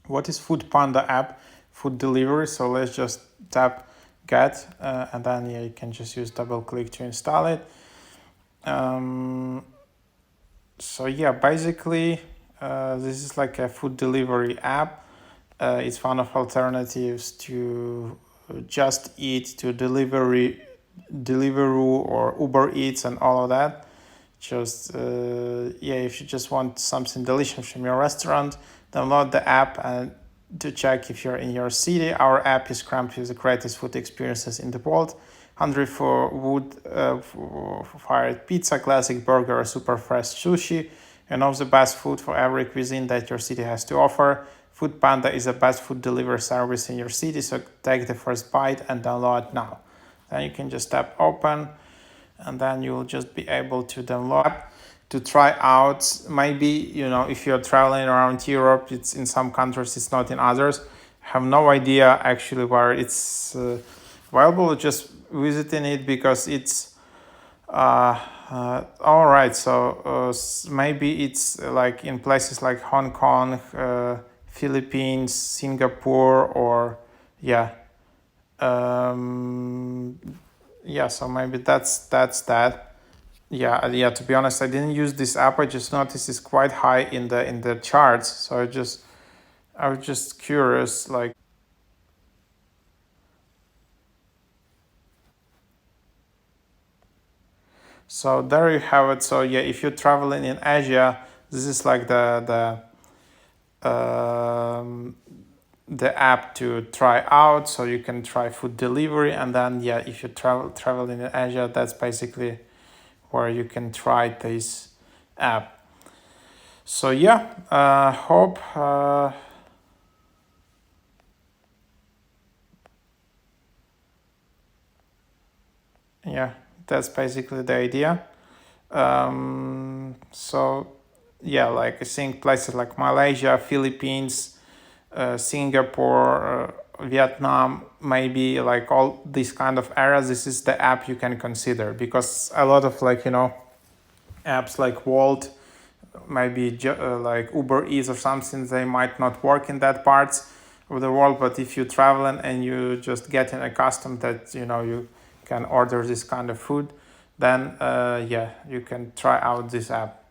what is Foodpanda app? Food delivery. So let's just tap get, and then you can just use double click to install it. So yeah, basically this is like a food delivery app. It's one of alternatives to Just Eat, to Deliveroo or Uber Eats and all of that. Just if you just want something delicious from your restaurant, download the app and to check if you're in your city. Our app is crammed with the greatest food experiences in the world. Hungry for wood-fired pizza, classic burger, or super fresh sushi, and all the best food for every cuisine that your city has to offer. Foodpanda is the best food delivery service in your city, so take the first bite and download now. Then you can just tap open, and then you'll just be able to download to try out. Maybe if you're traveling around Europe, it's in some countries, it's not in others. I have no idea actually where it's available. Just visiting it because it's all right. So maybe it's like in places like Hong Kong, Philippines, Singapore, or so maybe that's that. To be honest, I didn't use this app. I just noticed it's quite high in the charts, so I was just curious, like. So there you have it. So yeah, if you're traveling in Asia, this is like the app to try out. So you can try food delivery, and then if you traveling in Asia, that's basically where you can try this app. So hope that's basically the idea. Like I think places like Malaysia, Philippines, Singapore, Vietnam, maybe like all these kind of areas, this is the app you can consider, because a lot of apps like Wolt, maybe like Uber Eats or something, they might not work in that parts of the world. But if you're traveling and you just getting accustomed that you can order this kind of food, then you can try out this app.